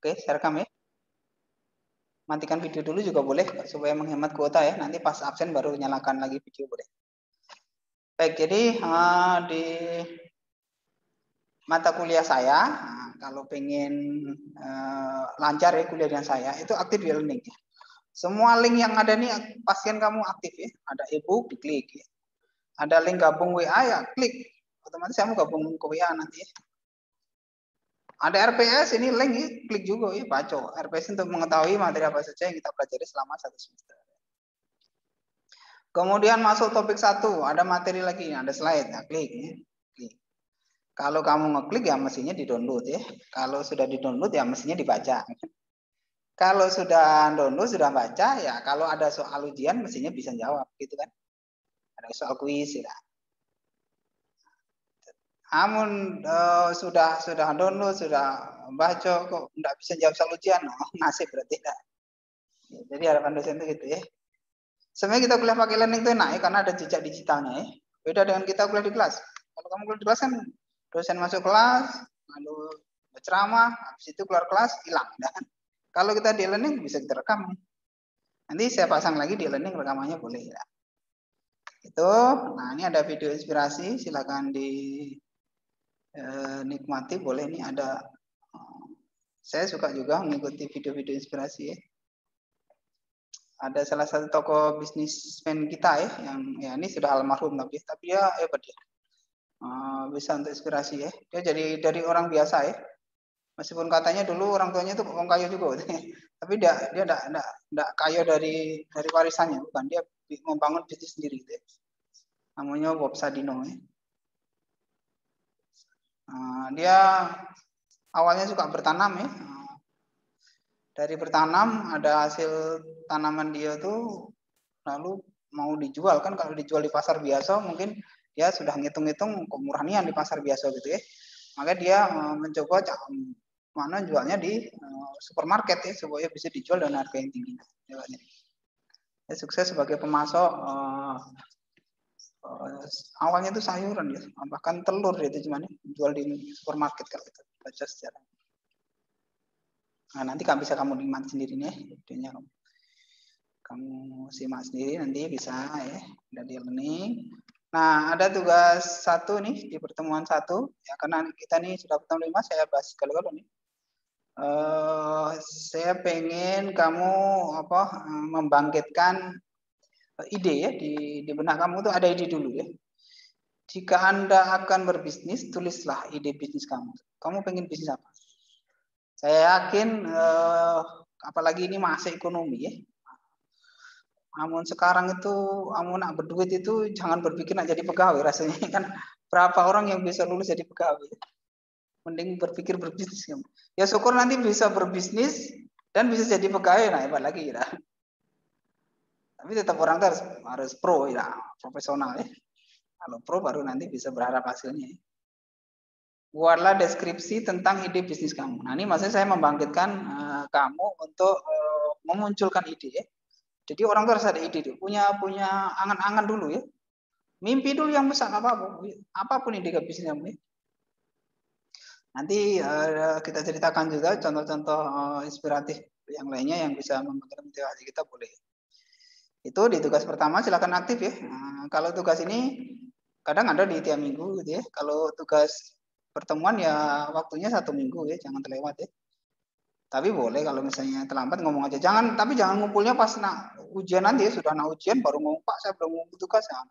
Oke, saya rekam ya. Matikan video dulu juga boleh supaya menghemat kuota ya. Nanti pas absen baru nyalakan lagi video boleh. Baik, jadi di mata kuliah saya, kalau pengen lancar ya kuliah dengan saya, itu aktif di learning ya. Semua link yang ada nih pasien kamu aktif ya. Ada e-book diklik ya. Ada link gabung WA ya klik. Otomatis kamu gabung ke WA nanti ya. Ada RPS ini link ya, klik juga ya baca. RPS untuk mengetahui materi apa saja yang kita pelajari selama 1 semester. Kemudian masuk topik 1, ada materi lagi, ada slide, nah klik ya. Klik. Kalau kamu ngeklik ya mestinya di-download ya. Kalau sudah di-download ya mestinya dibaca. Kalau sudah download, sudah baca ya kalau ada soal ujian mestinya bisa jawab gitu kan. Ada soal kuis ya. Namun sudah download, sudah baca kok enggak bisa jawab soal ujian, nasib berarti enggak. Jadi harapan dosen itu gitu ya. Sebenarnya kita kuliah pakai learning itu enak ya karena ada jejak digitalnya ya. Beda dengan kita kuliah di kelas. Kalau kamu kuliah di kelas kan dosen masuk kelas, lalu berceramah, habis itu keluar kelas hilang. Dan kalau kita di learning bisa kita rekam. Nanti saya pasang lagi di learning rekamannya boleh ya. Itu, nah ini ada video inspirasi, silakan dinikmati boleh nih ada. Saya suka juga mengikuti video-video inspirasi ya. Ada salah satu tokoh bisnismen kita ya, yang ya ini sudah almarhum tapi ya hebat ya. Bisa untuk inspirasi ya. Dia jadi dari orang biasa ya. Meskipun katanya dulu orang tuanya itu orang kaya juga, tapi dia enggak kaya dari warisannya, bukan, dia membangun bisnis sendiri gitu ya. Namanya Bob Sadino ya. Dia awalnya suka bertanam ya. Dari bertanam ada hasil tanaman dia tuh lalu mau dijual kan, kalau dijual di pasar biasa mungkin dia sudah ngitung-ngitung kemurahan di pasar biasa gitu ya. Maka dia mencoba mana jualnya di supermarket ya supaya bisa dijual dengan harga yang tinggi. Dia sukses sebagai pemasok awalnya itu sayuran ya, bahkan telur itu cuman jual di supermarket kalau itu baca sejarah. Nah, nanti kan bisa kamu nikmati sendiri nih videonya, kamu simak sendiri nanti bisa ya dari learning. Nah, ada tugas 1 nih di pertemuan 1 ya, karena kita nih sudah bertemu 5, saya bahas kalau nih. Saya pengen kamu membangkitkan ide ya di benak kamu tuh ada ide dulu ya. Jika Anda akan berbisnis, tulislah ide bisnis kamu. Kamu pengen bisnis apa? Saya yakin apalagi ini masa ekonomi ya. Namun sekarang itu kamu nak berduit itu jangan berpikir nak jadi pegawai rasanya kan, berapa orang yang bisa lulus jadi pegawai. Mending berpikir berbisnis. Ya syukur nanti bisa berbisnis dan bisa jadi pegawai, nah hebat lagi ya. Tapi tetap orang harus pro ya, profesional ya. Kalau pro baru nanti bisa berharap hasilnya. Buatlah deskripsi tentang ide bisnis kamu. Nah ini maksudnya saya membangkitkan kamu untuk memunculkan ide ya. Jadi orang tuh harus ada ide dulu, punya angan-angan dulu ya. Mimpi dulu yang besar apapun ide bisnis kamu ya. Nanti kita ceritakan juga contoh-contoh inspiratif yang lainnya yang bisa membangkitkan motivasi kita boleh. Itu di tugas pertama silakan aktif ya. Nah, kalau tugas ini kadang ada di tiap minggu gitu ya. Kalau tugas pertemuan ya waktunya 1 minggu ya, jangan terlewat ya. Tapi boleh kalau misalnya terlambat ngomong aja. Tapi jangan ngumpulnya pas nak ujian nanti ya, sudah nak ujian baru ngomong Pak saya belum ngumpul tugas ya.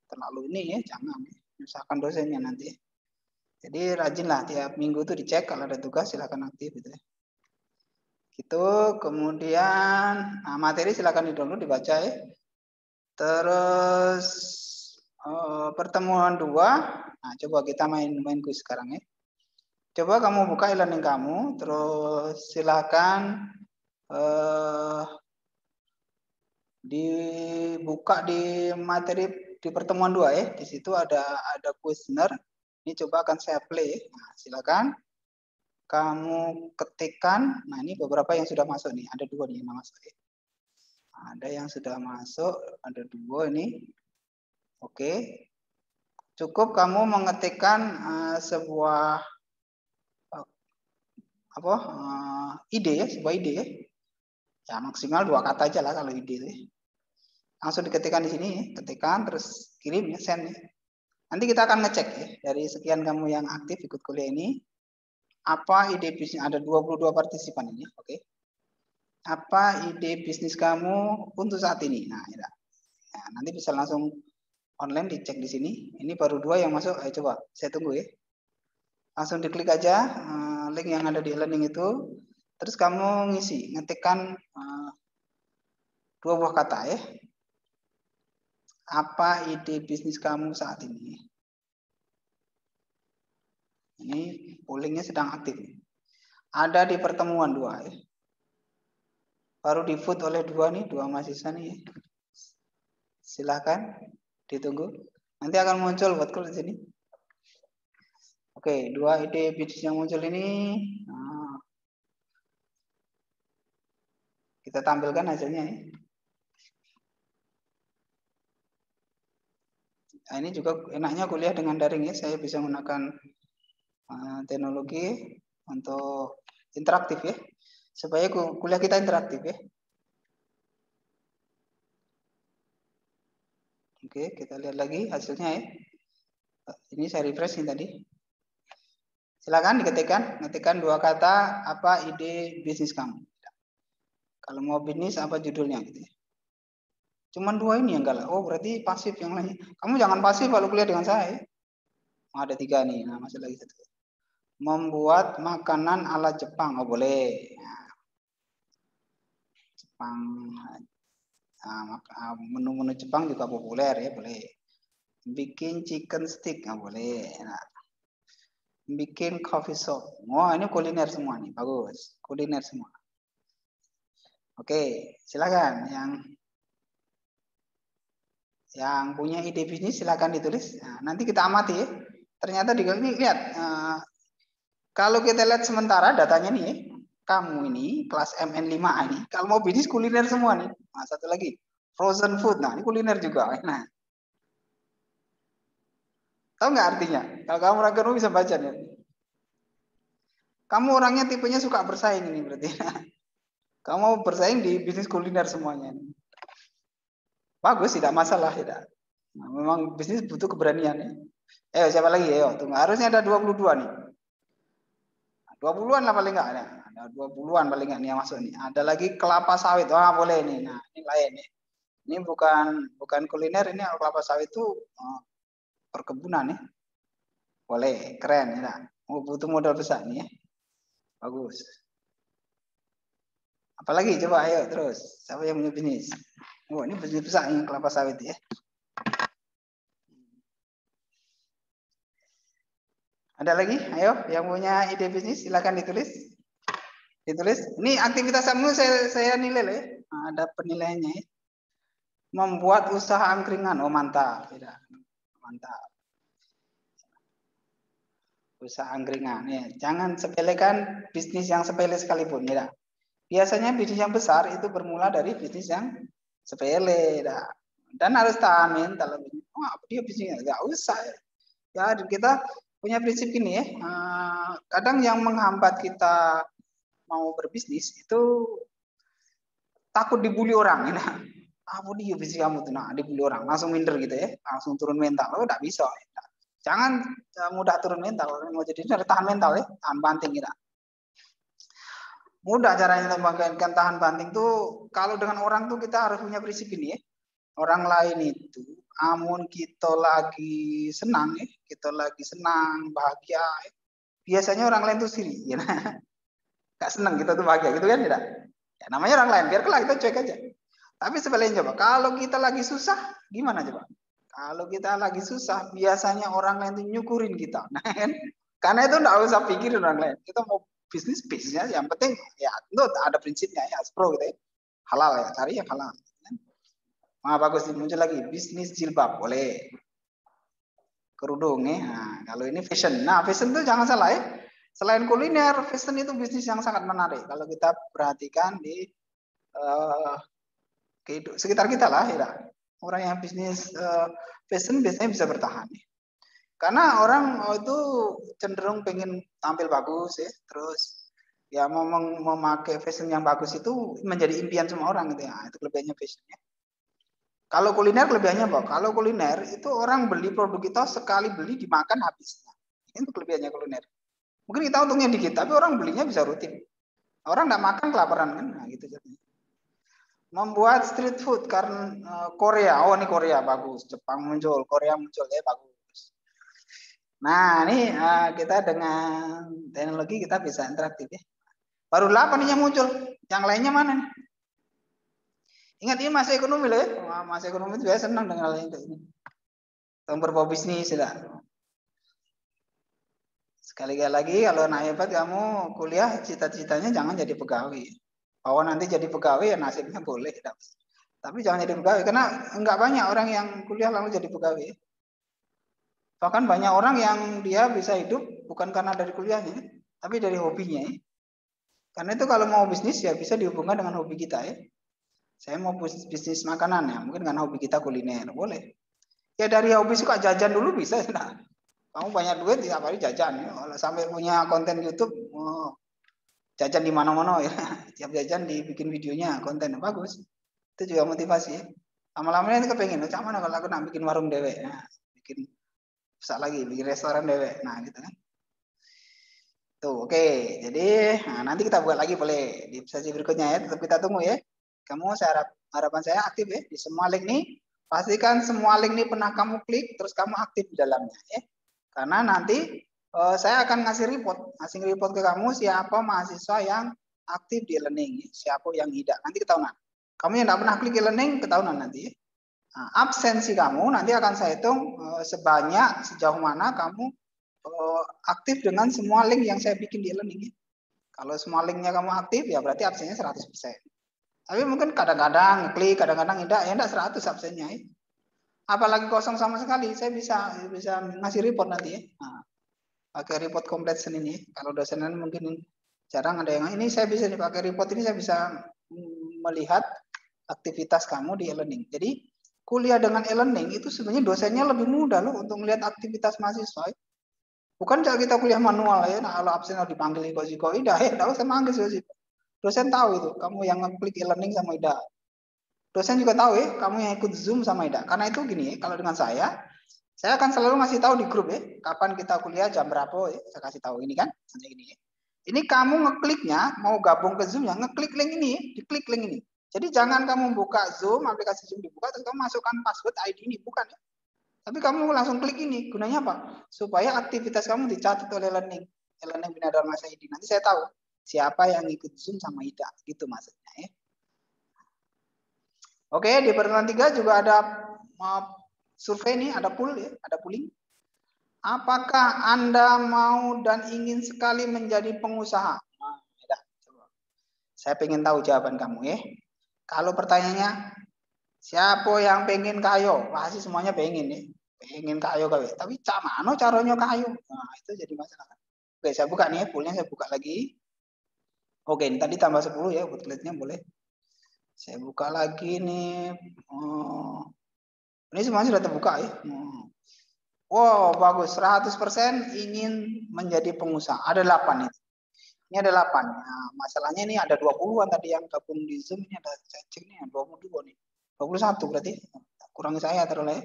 Terlalu ini ya, jangan ya. Misalkan dosennya nanti. Jadi rajinlah tiap minggu tuh dicek kalau ada tugas silakan aktif gitu ya. Gitu, kemudian materi silakan di-download dibaca ya. Terus pertemuan 2, nah coba kita main kuis sekarang ya. Coba kamu buka e-learning kamu, terus silakan dibuka di materi di pertemuan 2 ya. Di situ ada kuesioner. Ini coba akan saya play. Nah, silakan kamu ketikkan. Nah, ini beberapa yang sudah masuk nih. Ada 2 nih yang masuk ya. Ada yang sudah masuk, ada 2 ini. Oke. Cukup kamu mengetikkan sebuah ide ya, sebuah ide ya. Ya maksimal 2 kata aja lah kalau ide itu. Langsung diketikkan di sini, ketikkan terus kirim ya, send ya. Nanti kita akan ngecek ya dari sekian kamu yang aktif ikut kuliah ini, apa ide bisnis, ada 22 partisipan ini, oke. Apa ide bisnis kamu untuk saat ini? Nah, ya. Nah, nanti bisa langsung online dicek di sini. Ini baru 2 yang masuk, ayo coba saya tunggu ya. Langsung diklik aja link yang ada di e-learning itu, terus kamu ngisi, ngetikkan 2 buah kata ya. Apa ide bisnis kamu saat ini? Ini pollingnya sedang aktif. Ada di pertemuan 2 ya. Baru di vote oleh 2 nih, 2 mahasiswa nih. Silahkan ditunggu. Nanti akan muncul vote di sini. Oke, 2 ide bisnis yang muncul ini. Nah, kita tampilkan hasilnya ya. Nah, ini juga enaknya kuliah dengan daring ya. Saya bisa menggunakan teknologi untuk interaktif ya. Supaya kuliah kita interaktif ya. Oke, kita lihat lagi hasilnya ya. Ini saya refresh ini tadi. Silakan ngetikkan 2 kata apa ide bisnis kamu. Kalau mau bisnis apa judulnya gitu ya. Cuman 2 ini yang enggak lah. Oh, berarti pasif yang lain. Kamu jangan pasif kalau kuliah dengan saya ya. Ada 3 nih. Nah, masih lagi 1. Membuat makanan ala Jepang. Oh, boleh. Nah, Jepang. Nah, menu-menu Jepang juga populer ya, boleh. Bikin chicken stick. Nah, boleh. Nah, bikin coffee shop. Wah, ini kuliner semua nih. Bagus. Kuliner semua. Oke, silakan yang punya ide bisnis silakan ditulis. Nah, nanti kita amati ya. Ternyata ini lihat kalau kita lihat sementara datanya nih, kamu ini kelas MN5 ini kalau mau bisnis kuliner semua nih. Nah, satu lagi frozen food. Nah, ini kuliner juga. Nah, tahu nggak artinya? Kalau kamu ragu bisa baca nih. Kamu orangnya tipenya suka bersaing ini berarti. Kamu mau bersaing di bisnis kuliner semuanya. Bagus, tidak masalah, tidak. Nah, memang bisnis butuh keberanian ya. Siapa lagi? Tunggu. Harusnya ada 22 nih. 20-an lah paling enggak ada. Ada 20-an paling enggak nih yang masuk nih. Ada lagi kelapa sawit. Wah, boleh nih. Nah, ini lain nih. Ini bukan kuliner, ini kelapa sawit itu perkebunan nih. Boleh, keren ya. Butuh modal besar nih ya. Bagus. Apalagi coba ayo terus. Siapa yang punya bisnis? Oh, ini bisnis besar yang kelapa sawit ya. Ada lagi? Ayo, yang punya ide bisnis silakan ditulis. Ditulis. Ini aktivitas kamu saya nilai ya. Nah, ada penilaiannya ya. Membuat usaha angkringan. Oh, mantap. Tidak. Mantap. Usaha angkringan. Ya. Jangan sepelekan bisnis yang sepele sekalipun. Ya. Biasanya bisnis yang besar itu bermula dari bisnis yang sepele. Ya. Dan harus tahan mental. Wah, dia bisnisnya nggak usah. Ya, kita punya prinsip ini ya. Kadang yang menghambat kita mau berbisnis itu takut dibully orang. Ya. Apa dia bisnis kamu tuh? Nah, dibully orang, langsung minder gitu ya, langsung turun mental. Oh, nggak bisa. Ya. Jangan mudah turun mental. Mau jadi ini harus tahan mental ya, tahan banting kita. Mudah caranya membangkitkan tahan banting tuh kalau dengan orang tuh kita harus punya prinsip ini ya. Orang lain itu amun kita lagi senang ya, kita lagi senang, bahagia ya. Biasanya orang lain tuh siri ya. Gak senang kita tuh bahagia gitu kan tidak? Ya namanya orang lain, biarlah kita cuek aja. Tapi sebaliknya coba, kalau kita lagi susah gimana coba? Kalau kita lagi susah, biasanya orang lain tuh nyukurin kita. Nah, kan? Karena itu enggak usah pikirin orang lain. Kita mau bisnisnya, yang penting ya itu ada prinsipnya ya, pro gitu ya. Halal ya, cari yang halal. Nah, bagus muncul lagi bisnis jilbab, boleh. Kerudung ya. Nah, kalau ini fashion. Nah, fashion itu jangan salah ya. Selain kuliner, fashion itu bisnis yang sangat menarik. Kalau kita perhatikan di sekitar kita lah, ya. Orang yang bisnis fashion biasanya bisa bertahan. Ya. Karena orang itu cenderung pengen tampil bagus ya, terus Ya memakai fashion yang bagus itu menjadi impian semua orang gitu ya. Itu kelebihannya fashionnya. Kalau kuliner kelebihannya apa? Kalau kuliner itu orang beli produk kita sekali beli dimakan habis. Itu kelebihannya kuliner. Mungkin kita untungnya dikit, tapi orang belinya bisa rutin. Orang nggak makan kelaparan kan? Nah, gitu jadinya. Membuat street food karena Korea. Oh, ini Korea bagus. Jepang muncul, Korea muncul ya bagus. Nah, ini kita dengan teknologi kita bisa interaktif ya. Baru 8 yang muncul. Yang lainnya mana nih? Ingat ini masih ekonomi loh ya. Wah, masih ekonomi itu biasa senang dengan hal yang kayak ini. Tentang berbau bisnis ya. Sekali lagi kalau anak hebat kamu kuliah cita-citanya jangan jadi pegawai. Bahwa nanti jadi pegawai ya nasibnya boleh. Tapi jangan jadi pegawai karena enggak banyak orang yang kuliah lalu jadi pegawai. Bahkan banyak orang yang dia bisa hidup bukan karena dari kuliahnya, tapi dari hobinya ya. Karena itu kalau mau bisnis ya bisa dihubungkan dengan hobi kita ya. Saya mau bisnis makanan ya, mungkin karena hobi kita kuliner, boleh. Ya dari hobi suka jajan dulu bisa. Nah, kamu banyak duit tiap hari jajan ya. Kalau sampai punya konten YouTube, jajan di mana-mana ya. Tiap jajan dibikin videonya, konten bagus. Itu juga motivasi ya. Lama-lama ini kepengen, macam mana kalau aku nak bikin warung dewek, nah, bikin besar lagi, bikin restoran dewek, nah gitu kan. Tuh, oke. Jadi nanti kita buat lagi boleh di sesi berikutnya ya. Tetap kita tunggu ya. Kamu harapan saya aktif ya di semua link nih. Pastikan semua link ini pernah kamu klik, terus kamu aktif di dalamnya ya. Karena nanti saya akan ngasih report ke kamu siapa mahasiswa yang aktif di e-learning, siapa yang tidak. Nanti ketahuan. Kamu yang tidak pernah klik e-learning ketahuan nanti. Nah, absensi kamu nanti akan saya hitung sebanyak sejauh mana kamu aktif dengan semua link yang saya bikin di e-learning. Kalau semua linknya kamu aktif ya berarti absennya 100%. Tapi mungkin kadang-kadang klik, kadang-kadang tidak, ya tidak 100 absennya. Ya. Apalagi kosong sama sekali, saya bisa ngasih report nanti ya. Nah, pakai report completion ini. Kalau dosenan mungkin jarang ada yang ini saya bisa dipakai report ini saya bisa melihat aktivitas kamu di e-learning. Jadi kuliah dengan e-learning itu sebenarnya dosennya lebih mudah loh untuk melihat aktivitas mahasiswa. Bukan kita kuliah manual ya, nah kalau absen harus dipanggil Iko Ida, tidak usah manggil sih. Dosen tahu itu, kamu yang ngeklik e-learning sama Ida. Dosen juga tahu ya, kamu yang ikut Zoom sama Ida. Karena itu gini, kalau dengan saya akan selalu ngasih tahu di grup ya, kapan kita kuliah, jam berapa ya, saya kasih tahu ini kan, ini ya. Ini kamu ngekliknya, mau gabung ke Zoom ya, ngeklik link ini, diklik link ini. Jadi jangan kamu buka Zoom, aplikasi Zoom dibuka, terus kamu masukkan password ID ini, bukan ya. Tapi kamu langsung klik ini, gunanya apa? Supaya aktivitas kamu dicatat oleh e-learning Bina Dharma ID. Nanti saya tahu siapa yang ikut Zoom sama Ida, gitu maksudnya ya. Oke, di pertemuan 3 juga ada survei nih, ada pool ya, ada pooling. Apakah Anda mau dan ingin sekali menjadi pengusaha? Nah, ya, coba. Saya pengen tahu jawaban kamu ya. Kalau pertanyaannya, siapa yang pengen kayo? Pasti semuanya pengen ya. Pengen kayo gawe. Tapi mana caranya kayo? Nah, itu jadi masalah. Oke, saya buka nih, poolnya saya buka lagi. Oke, ini tadi tambah 10 ya, buat kliknya boleh. Saya buka lagi nih. Oh, ini semuanya sudah terbuka ya. Wow, bagus. 100% ingin menjadi pengusaha. Ada 8 itu. Ini ada 8. Nah, masalahnya ini ada 20-an tadi yang gabung di Zoom. Ini ada saya cek nih, 22 nih. 21 berarti. Kurang saya teroleh.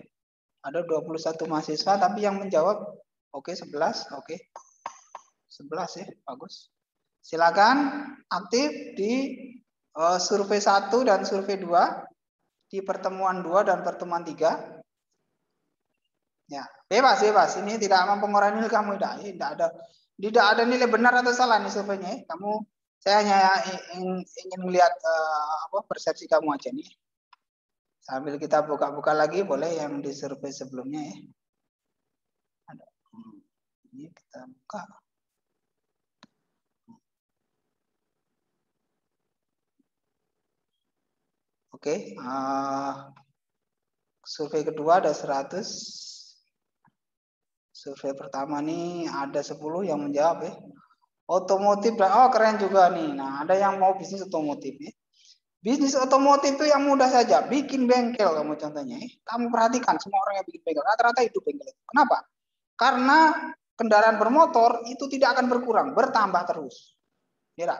Ada 21 mahasiswa tapi yang menjawab oke 11, oke. 11 ya, bagus. Silakan aktif di survei 1 dan survei 2 di pertemuan 2 dan pertemuan 3. Ya, bebas. Ini tidak mempengaruhi nilai kamu, tidak ada nilai benar atau salah nih surveinya. Saya hanya ingin melihat persepsi kamu aja nih. Sambil kita buka-buka lagi boleh yang di survei sebelumnya ya. Ada. Ini kita buka. Oke, survei kedua ada 100. Survei pertama nih ada 10 yang menjawab ya. Otomotif, oh keren juga nih. Nah, ada yang mau bisnis otomotif ya. Bisnis otomotif itu yang mudah saja, bikin bengkel kamu contohnya. Kamu perhatikan semua orang yang bikin bengkel, rata-rata hidup bengkel itu. Kenapa? Karena kendaraan bermotor itu tidak akan berkurang, bertambah terus. Ya,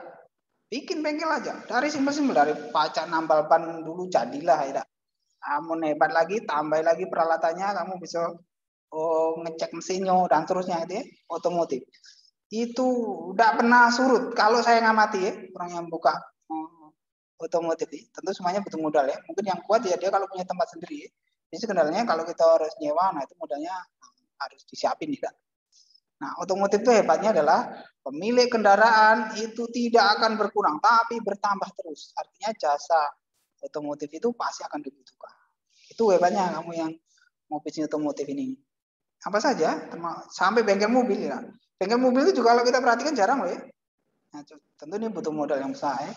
bikin bengkel aja. Dari simpel-simpel, dari pacak nambal ban dulu jadilah ya. Kamu hebat lagi, tambah lagi peralatannya, kamu bisa ngecek mesinnya dan terusnya itu ya, otomotif. Itu udah pernah surut. Kalau saya ngamati ya, orang yang buka otomotif ini, tentu semuanya butuh modal ya. Mungkin yang kuat ya dia kalau punya tempat sendiri ya. Jadi kendalanya kalau kita harus nyewa, nah itu modalnya harus disiapin ya. Nah, otomotif itu hebatnya adalah pemilik kendaraan itu tidak akan berkurang, tapi bertambah terus. Artinya jasa otomotif itu pasti akan dibutuhkan. Itu hebatnya kamu yang mau bisnis otomotif ini. Apa saja, sampai bengkel mobil ya. Bengkel mobil itu juga kalau kita perhatikan jarang loh ya. Nah, tentu ini butuh modal yang besar ya.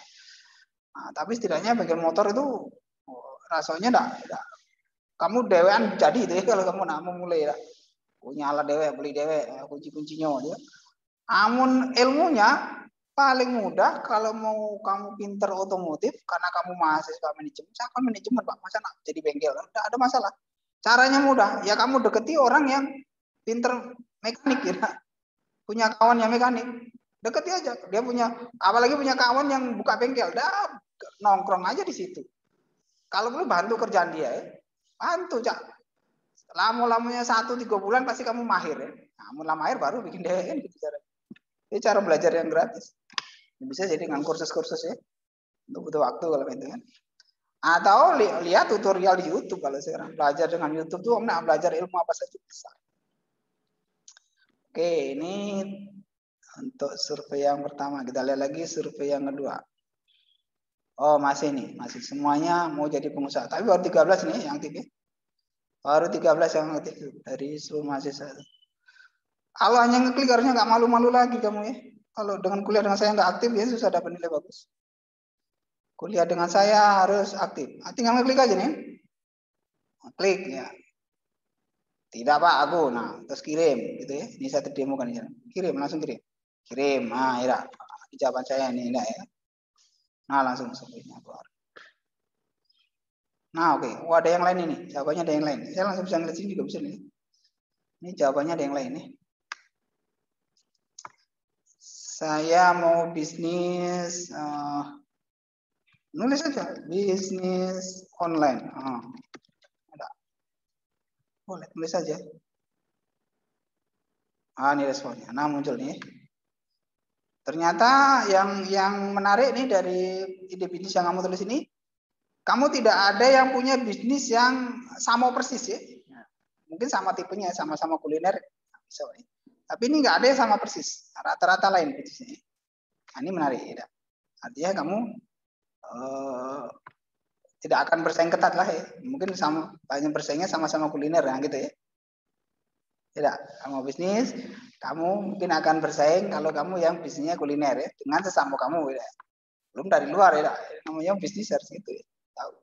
Nah, tapi setidaknya bengkel motor itu rasanya enggak. Kamu dewean jadi itu ya kalau kamu nak mulai ya. Punya alat dewe, beli dewe, kunci-kuncinya ya. Amun ilmunya paling mudah kalau mau kamu pinter otomotif karena kamu mahasiswa manajemen, saya kan manajemen Pak, masa nak jadi bengkel? Enggak ada masalah. Caranya mudah, ya kamu deketi orang yang pinter mekanik ya. Punya kawan yang mekanik, deketi aja. Dia punya, apalagi punya kawan yang buka bengkel, dah nongkrong aja di situ. Kalau perlu bantu kerjaan dia ya. Bantu, Cak. Lama-lamanya 1-3 bulan pasti kamu mahir ya. Nah, lama mahir baru bikin DN gitu cara. Ini cara belajar yang gratis. Bisa jadi dengan kursus-kursus ya. Untuk butuh waktu kalau itu kan. Atau lihat tutorial di YouTube kalau sekarang. Belajar dengan YouTube tuh nak belajar ilmu apa saja bisa. Oke, ini untuk survei yang pertama. Kita lihat lagi survei yang kedua. Oh, masih nih, masih semuanya mau jadi pengusaha. Tapi baru 13 nih yang aktif. Baru 13 yang aktif dari seluruh mahasiswa. Kalau hanya ngeklik harusnya nggak malu-malu lagi kamu ya. Kalau dengan kuliah dengan saya nggak aktif ya susah dapat nilai bagus. Kuliah dengan saya harus aktif. Tinggal ngeklik aja nih. Klik ya. Tidak Pak, aku. Nah, terus kirim gitu ya. Ini saya terdemokan ya. Kirim, langsung kirim. Kirim. Nah, ya. Jawaban saya ini enggak ya. Nah, langsung sepertinya keluar. Nah, oke. Oh, ada yang lain ini. Jawabannya ada yang lain. Saya langsung bisa ngeliat sini juga bisa nih. Ini jawabannya ada yang lain nih. Saya mau bisnis nulis aja bisnis online. Ada. Boleh tulis saja. Ini responnya. Nah, muncul nih. Ternyata yang menarik nih dari ide bisnis yang kamu tulis ini, kamu tidak ada yang punya bisnis yang sama persis ya. Mungkin sama tipenya, sama-sama kuliner, bisa. Tapi ini nggak ada yang sama persis. Rata-rata lain bisnisnya. Nah, ini menarik ya. Artinya kamu tidak akan bersaing ketat lah ya. Mungkin sama banyak bersaingnya sama-sama kuliner ya gitu ya. Tidak, kamu bisnis, kamu mungkin akan bersaing kalau kamu yang bisnisnya kuliner ya dengan sesama kamu ya. Belum dari luar ya. Namanya bisnis harus gitu ya. Tahu.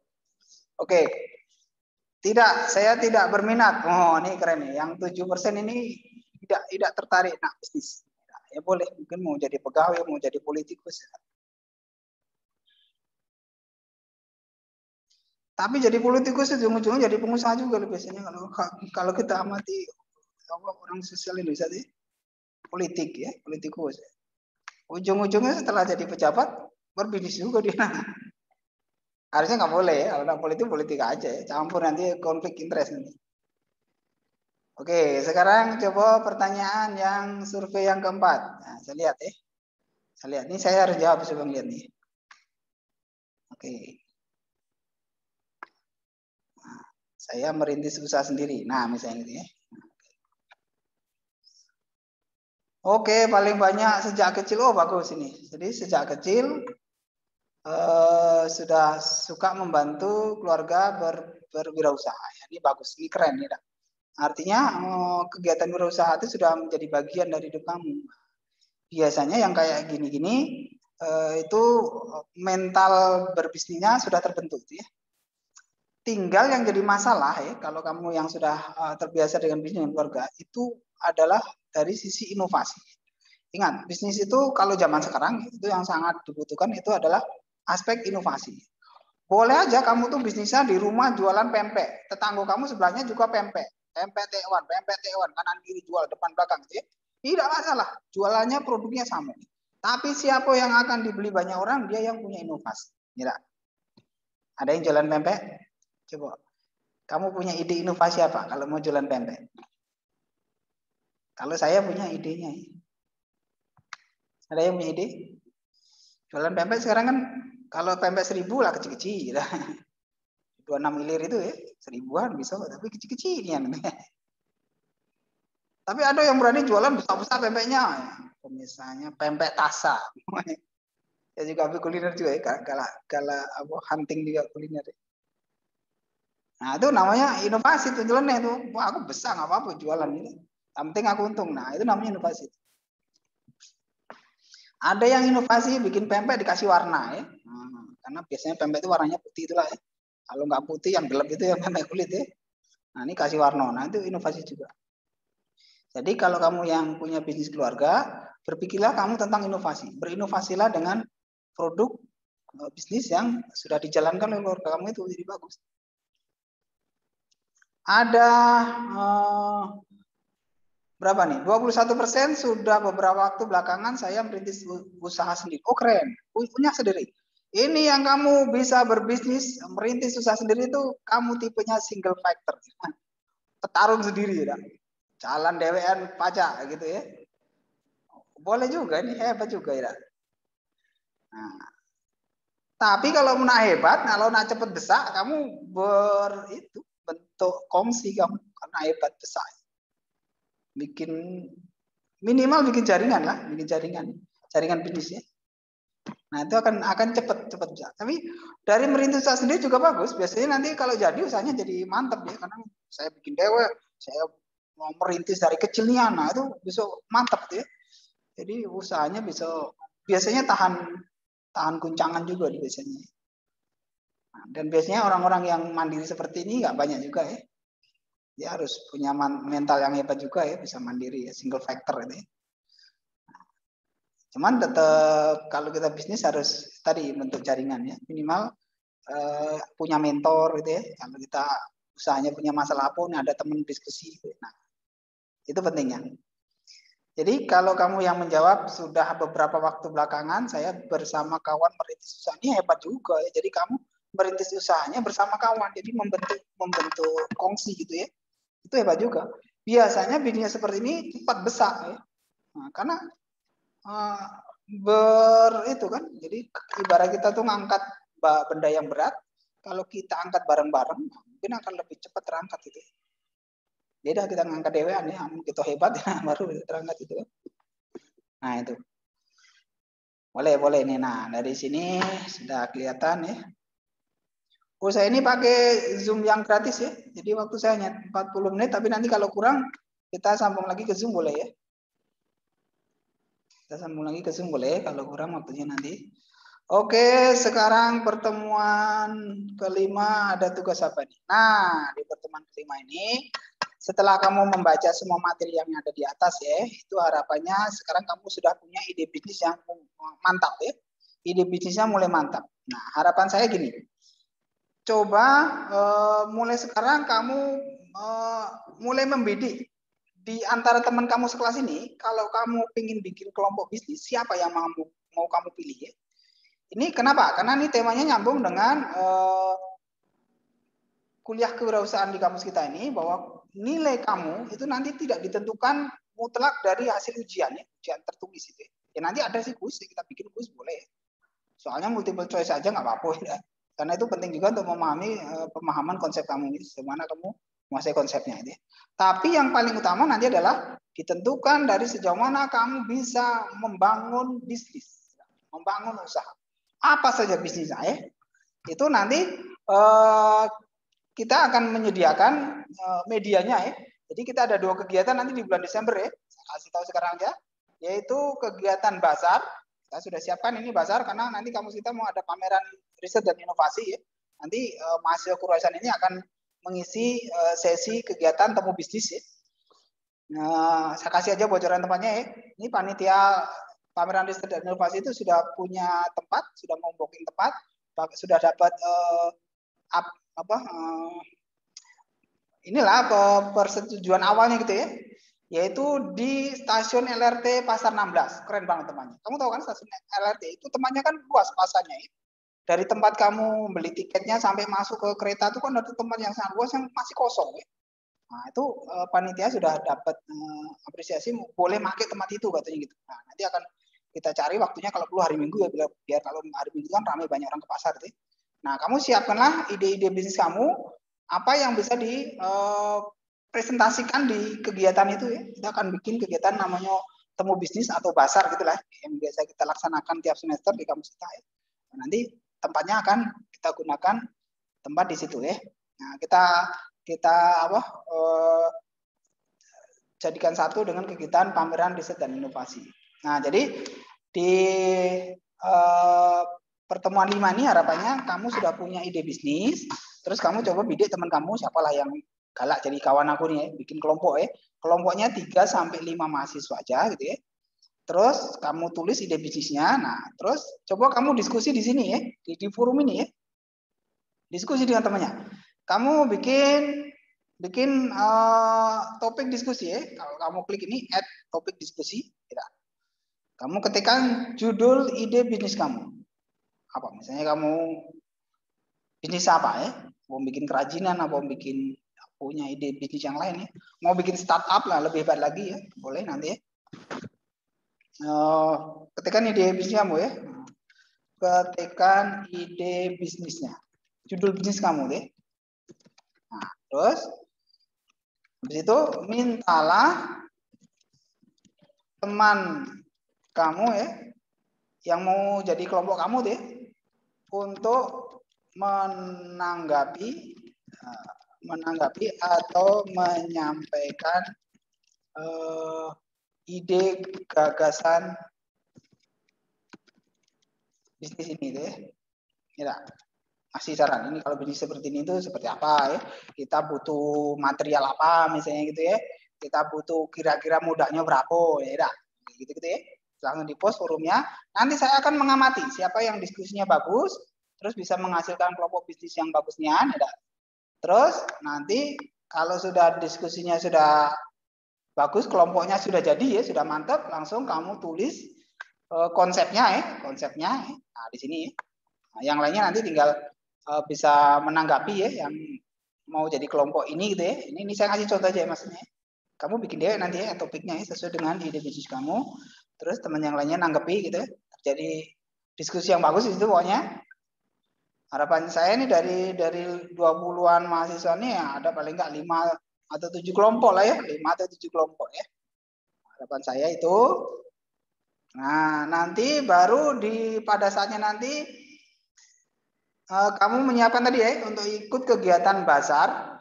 Oke. Tidak, saya tidak berminat. Oh, ini keren nih. Yang 7% ini tidak tertarik nak bisnis. Ya boleh, mungkin mau jadi pegawai, mau jadi politikus. Tapi jadi politikus ujung-ujungnya jadi pengusaha juga loh biasanya kalau kita amati orang sosial Indonesia ini politik ya, politikus. Ujung-ujungnya setelah jadi pejabat berbisnis juga dia. Harusnya nggak boleh ya, kalau politik aja ya, campur nanti konflik interest nanti. Oke, sekarang coba pertanyaan yang survei yang keempat. Nah, saya lihat ya. Saya lihat, ini saya harus jawab sebelum lihat nih. Oke. Nah, saya merintis usaha sendiri. Nah, misalnya gitu ya. Oke, paling banyak sejak kecil. Oh, bagus ini. Jadi sejak kecil sudah suka membantu keluarga berwirausaha. Ini bagus, ini keren ya. Artinya kegiatan wirausaha itu sudah menjadi bagian dari hidup kamu. Biasanya yang kayak gini-gini itu mental berbisnisnya sudah terbentuk ya. Tinggal yang jadi masalah ya kalau kamu yang sudah terbiasa dengan bisnis keluarga itu adalah dari sisi inovasi. Ingat, bisnis itu kalau zaman sekarang itu yang sangat dibutuhkan itu adalah aspek inovasi. Boleh aja kamu tuh bisnisnya di rumah jualan pempek, tetangga kamu sebelahnya juga pempek tewan, kanan kiri jual depan belakang gitu ya. Tidak masalah, jualannya produknya sama. Tapi siapa yang akan dibeli banyak orang? Dia yang punya inovasi. Mira. Ada yang jualan pempek? Coba. Kamu punya ide inovasi apa kalau mau jualan pempek? Kalau saya punya idenya. Ada yang punya ide? Jualan pempek sekarang kan kalau pempek 1.000 lah kecil-kecil. 26 ilir itu ya, 1.000-an bisa, tapi kecil-kecilian. Tapi ada yang berani jualan besar-besar pempeknya. Misalnya pempek tasa. Ya juga kuliner juga ya, kalau hunting juga kuliner. Nah itu namanya inovasi tuh, jualannya itu. Wah aku besar nggak apa-apa jualan ini. Yang penting aku untung. Nah itu namanya inovasi. Ada yang inovasi bikin pempek dikasih warna ya. Nah, karena biasanya pempek itu warnanya putih itulah ya. Kalau nggak putih yang gelap itu yang pempek kulit ya. Nah ini kasih warna. Nah itu inovasi juga. Jadi kalau kamu yang punya bisnis keluarga, berpikirlah kamu tentang inovasi. Berinovasilah dengan produk bisnis yang sudah dijalankan oleh keluarga kamu itu, jadi bagus. Ada berapa nih? 21% sudah beberapa waktu belakangan saya merintis usaha sendiri. Oh keren, punya sendiri. Ini yang kamu bisa berbisnis, merintis usaha sendiri itu kamu tipenya single factor. Petarung sendiri ya. Jalan dewean pajak gitu ya. Boleh juga, ini hebat juga ya. Nah, tapi kalau mau hebat, kalau nak cepet besar, kamu bentuk kongsi kamu karena hebat besar. Bikin minimal bikin jaringan lah, bikin jaringan bisnis ya. Nah itu akan cepet besar. Tapi dari merintis usaha sendiri juga bagus. Biasanya nanti kalau jadi usahanya jadi mantap ya, karena saya bikin dewe, saya mau merintis dari kecilnya, nah itu bisa mantap ya. Jadi usahanya bisa biasanya tahan guncangan juga biasanya. Nah, dan biasanya orang-orang yang mandiri seperti ini nggak banyak juga ya. Dia harus punya mental yang hebat juga ya, bisa mandiri ya, single factor itu ya. Cuman tetap kalau kita bisnis harus tadi bentuk jaringan ya, minimal punya mentor gitu ya. Kalau kita usahanya punya masalah apa, ada teman diskusi. Nah, itu pentingnya. Jadi kalau kamu yang menjawab sudah beberapa waktu belakangan saya bersama kawan merintis usaha, ini hebat juga ya. Jadi kamu merintis usahanya bersama kawan, jadi membentuk kongsi gitu ya. Itu hebat juga. Biasanya bisnis seperti ini cepat besar ya. Nah, karena itu kan, jadi ibarat kita tuh ngangkat benda yang berat, kalau kita angkat bareng-bareng mungkin akan lebih cepat terangkat gitu ya. Beda kita ngangkat dewean ya, kita hebat ya, baru terangkat itu. Nah itu. Boleh ini. Nah dari sini sudah kelihatan ya. Oh saya ini pakai Zoom yang gratis ya. Jadi waktu saya hanya 40 menit, tapi nanti kalau kurang kita sambung lagi ke Zoom boleh ya. Kita sambung lagi ke Zoom boleh kalau kurang waktunya nanti. Oke, sekarang pertemuan kelima ada tugas apa nih? Nah, di pertemuan kelima ini setelah kamu membaca semua materi yang ada di atas ya, itu harapannya sekarang kamu sudah punya ide bisnis yang mantap ya. Ide bisnisnya mulai mantap. Nah, harapan saya gini. Coba mulai sekarang kamu mulai membidik di antara teman kamu sekelas ini, kalau kamu ingin bikin kelompok bisnis, siapa yang mau kamu pilih ya? Ini kenapa? Karena ini temanya nyambung dengan kuliah kewirausahaan di kampus kita ini, bahwa nilai kamu itu nanti tidak ditentukan mutlak dari hasil ujian ya, ujian tertulis itu. Ya nanti ada sih kuis, kita bikin kuis boleh. Soalnya multiple choice aja nggak apa-apa ya. Karena itu penting juga untuk memahami pemahaman konsep kamu ini, bagaimana kamu menguasai konsepnya ini. Tapi yang paling utama nanti adalah ditentukan dari sejauh mana kamu bisa membangun bisnis, membangun usaha. Apa saja bisnisnya ya? Itu nanti kita akan menyediakan medianya ya. Jadi kita ada 2 kegiatan nanti di bulan Desember ya. Saya kasih tahu sekarang aja. Yaitu kegiatan bazar. Kita sudah siapkan ini bazar karena nanti kampus kita mau ada pameran riset dan inovasi ya. Nanti mahasiswa kewirausahaan ini akan mengisi sesi kegiatan temu bisnis ya. Nah, saya kasih aja bocoran tempatnya ya. Ini panitia pameran riset dan inovasi itu sudah punya tempat, sudah mau booking tempat, sudah dapat inilah persetujuan awalnya gitu ya. yaitu di stasiun LRT Pasar 16. Keren banget temannya. Kamu tahu kan stasiun LRT itu temannya kan luas pasarnya ya. Dari tempat kamu beli tiketnya sampai masuk ke kereta itu kan ada tempat yang sangat luas yang masih kosong ya. Nah, itu panitia sudah dapat apresiasi boleh pakai tempat itu katanya gitu. Nah, nanti akan kita cari waktunya kalau perlu hari Minggu ya biar kalau hari Minggu kan ramai banyak orang ke pasar tuh. Nah, kamu siapkanlah ide-ide bisnis kamu apa yang bisa dipresentasikan di kegiatan itu ya. Kita akan bikin kegiatan namanya temu bisnis atau basar gitulah yang biasa kita laksanakan tiap semester di kampus kita ya. Nah, nanti tempatnya akan kita gunakan tempat di situ ya. Nah, kita jadikan satu dengan kegiatan pameran riset dan inovasi. Nah, jadi di pertemuan 5 ini harapannya kamu sudah punya ide bisnis, terus kamu coba bidik teman kamu siapalah yang galak jadi kawan aku nih ya, bikin kelompok ya. Kelompoknya 3 sampai 5 mahasiswa aja gitu ya. Terus kamu tulis ide bisnisnya. Nah, terus coba kamu diskusi di sini ya, di forum ini ya. Diskusi dengan temannya. Kamu bikin topik diskusi ya. Kalau kamu klik ini add topik diskusi, ya. Kamu ketikkan judul ide bisnis kamu. Apa? Misalnya kamu bisnis apa ya? Mau bikin kerajinan, apa mau bikin punya ide bisnis yang lain ya? Mau bikin startup lah, lebih hebat lagi ya. Boleh nanti ya. Ketikkan ide bisnis kamu ya. Ketikkan ide bisnisnya. Judul bisnis kamu deh. Nah, terus habis itu mintalah teman kamu ya yang mau jadi kelompok kamu deh untuk menanggapi atau menyampaikan ide gagasan bisnis ini deh. Ya, masih saran ini kalau bisnis seperti ini itu seperti apa ya? Kita butuh material apa misalnya gitu ya? Kita butuh kira-kira modalnya berapa ya? Gitu ya. Langsung di post forumnya. Nanti saya akan mengamati siapa yang diskusinya bagus, terus bisa menghasilkan kelompok bisnis yang bagusnya. Ya. Terus nanti kalau sudah diskusinya sudah bagus, kelompoknya sudah jadi ya, sudah mantap, langsung kamu tulis konsepnya ya, konsepnya. Nah, di sini ya. Nah, yang lainnya nanti tinggal bisa menanggapi ya yang mau jadi kelompok ini gitu ya. Ini saya kasih contoh aja ya maksudnya. Kamu bikin deh nanti ya topiknya ya sesuai dengan ide bisnis kamu. Terus teman yang lainnya nanggapi gitu ya. Jadi diskusi yang bagus itu pokoknya. Harapan saya ini dari 20-an mahasiswa ini ya, ada paling enggak 5 atau 7 kelompok lah ya, 5 atau 7 kelompok ya. Harapan saya itu. Nah, nanti baru pada saatnya nanti kamu menyiapkan tadi ya untuk ikut kegiatan basar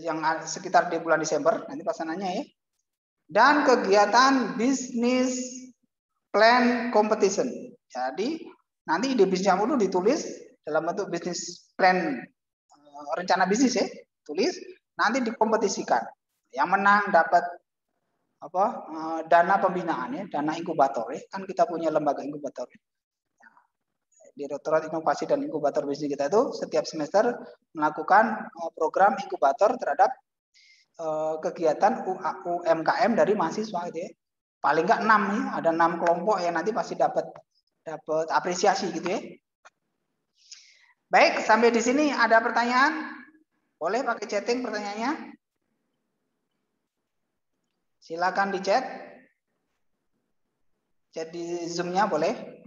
yang sekitar di bulan Desember nanti pelaksananya ya. Dan kegiatan bisnis plan competition. Jadi nanti ide bisnis kamu itu ditulis dalam bentuk bisnis plan rencana bisnis ya, tulis nanti dikompetisikan. Yang menang dapat dana pembinaan ya, dana inkubator ya. Kan kita punya lembaga inkubator. Ya. Direktorat Inovasi dan Inkubator Bisnis kita itu setiap semester melakukan program inkubator terhadap kegiatan UMKM dari mahasiswa gitu ya. Paling enggak 6 ya, ada 6 kelompok yang nanti pasti dapat apresiasi gitu ya. Baik, sampai di sini ada pertanyaan? Boleh pakai chatting pertanyaannya? Silakan di chat. Chat di Zoom-nya boleh.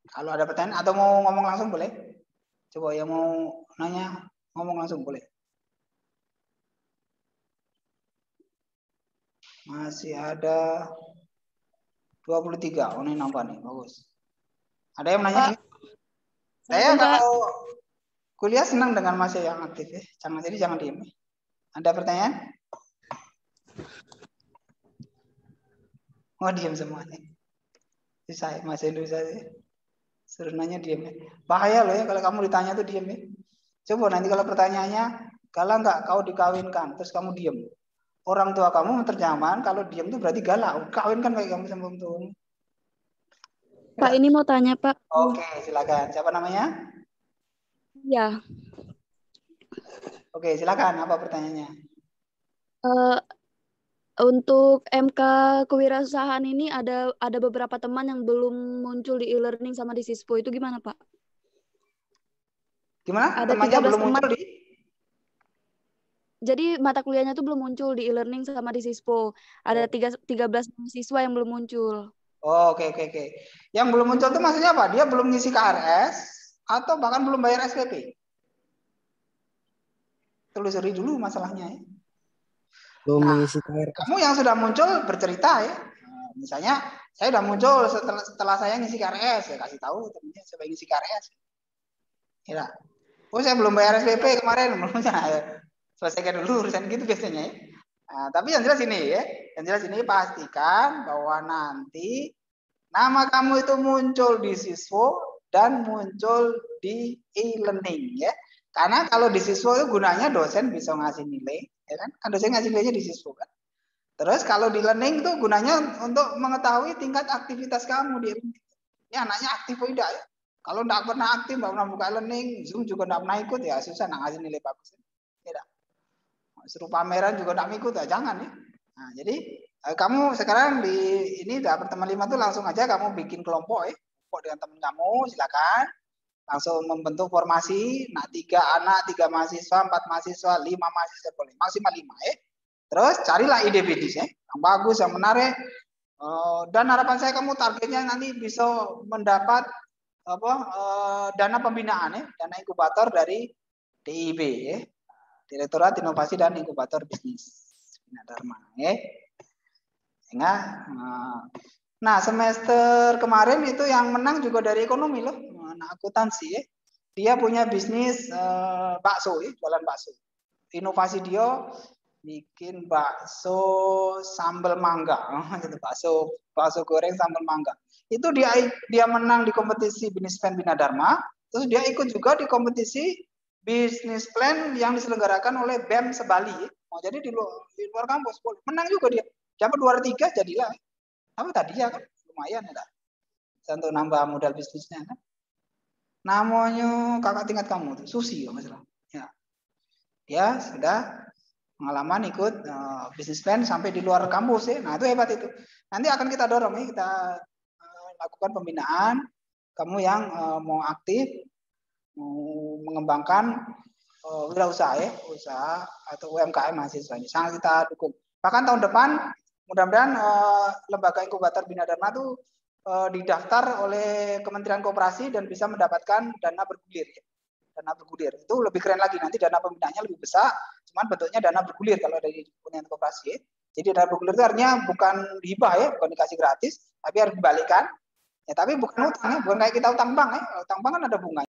Kalau ada pertanyaan atau mau ngomong langsung boleh. Coba yang mau nanya ngomong langsung boleh. Masih ada 23. Oh, ini nambah nih, bagus. Ada yang nanya? Saya kalau kuliah senang dengan mahasiswa yang aktif ya. Jangan diem. Ada pertanyaan? Oh, diem semuanya. Saya Mas Indonesia sih. Suruh nanya diem ya. Bahaya loh ya kalau kamu ditanya tuh diem ya. Coba nanti kalau pertanyaannya, kalau enggak kau dikawinkan, terus kamu diem. Orang tua kamu menerjemahkan kalau diem tuh berarti galak. Kawinkan kayak kamu sama tuh. Pak, ini mau tanya, Pak. Oke, silakan. Siapa namanya? Ya. Oke, silakan. Apa pertanyaannya? Untuk MK kewirausahaan ini ada beberapa teman yang belum muncul di e-learning sama di Sispo, itu gimana Pak? Gimana? Ada Temannya 13 belum teman. muncul di? Jadi mata kuliahnya tuh belum muncul di e-learning sama di Sispo. Ada 13 mahasiswa yang belum muncul. Oh, oke, oke, oke. Yang belum muncul itu maksudnya apa? Dia belum ngisi KRS atau bahkan belum bayar SPP? Telusuri dulu masalahnya ya. Belum Nah, mengisi KRS. kamu yang sudah muncul bercerita ya. Nah, misalnya saya sudah muncul setelah saya ngisi KRS, ya kasih tahu temennya saya ngisi KRS. Ya. Oh, saya belum bayar SPP kemarin, belum ya. Selesaikan dulu urusan gitu biasanya ya. Nah, tapi yang jelas ini ya, yang jelas ini pastikan bahwa nanti nama kamu itu muncul di Siswo dan muncul di e-learning ya. Karena kalau di Siswo itu gunanya dosen bisa ngasih nilai, ya kan? Kan dosen ngasih nilainya di Siswo kan. Terus kalau di learning itu gunanya untuk mengetahui tingkat aktivitas kamu di learning. Ini anaknya aktif atau tidak ya? Kalau tidak pernah aktif, tidak pernah buka learning, Zoom juga tidak pernah ikut ya susah nak ngasih nilai bagus. Tidak. Suruh pameran juga tidak ikut ya jangan ya. Nah, jadi kamu sekarang di ini dapat teman 5 tuh langsung aja kamu bikin kelompok ya. Kelompok dengan teman kamu silakan langsung membentuk formasi. Nah 3 anak, 3 mahasiswa, 4 mahasiswa, 5 mahasiswa boleh maksimal 5 ya. Terus carilah ide bisnis ya, yang bagus, yang menarik. Dan harapan saya kamu targetnya nanti bisa mendapat dana pembinaan ya, dana inkubator dari DIB ya, Direktorat Inovasi dan Inkubator Bisnis Bina Dharma ya. Sehingga nah semester kemarin itu yang menang juga dari ekonomi loh, anak akuntansi ya. Dia punya bisnis bakso ya, jualan bakso. Inovasi dia bikin bakso sambal mangga gitu, bakso goreng sambal mangga. Itu dia menang di kompetisi Business Plan Bina Dharma, terus dia ikut juga di kompetisi Business Plan yang diselenggarakan oleh BEM Sebali. Oh, jadi di luar kampus boleh. Menang juga dia. Dapat 2/3 jadilah. Apa tadi ya kan? Lumayan ya. Untuk nambah modal bisnisnya kan. Namanya kakak tingkat kamu tuh, Susi ya masalah. Ya. Dia sudah pengalaman ikut bisnis plan sampai di luar kampus ya. Nah, itu hebat itu. Nanti akan kita dorong ya, kita lakukan pembinaan. Kamu yang mau aktif, mau mengembangkan wirausaha ya, usaha atau UMKM mahasiswa ini sangat kita dukung. Bahkan tahun depan mudah-mudahan lembaga inkubator Bina Dharma itu didaftar oleh Kementerian Koperasi dan bisa mendapatkan dana bergulir ya. Dana bergulir itu lebih keren lagi, nanti dana pembinaannya lebih besar, cuman bentuknya dana bergulir kalau dari Kementerian Koperasi ya. Jadi dana bergulir itu artinya bukan hibah ya, bukan dikasih gratis, tapi harus dibalikan ya, tapi bukan utang ya, bukan kayak kita utang bank ya. Utang bank kan ada bunga.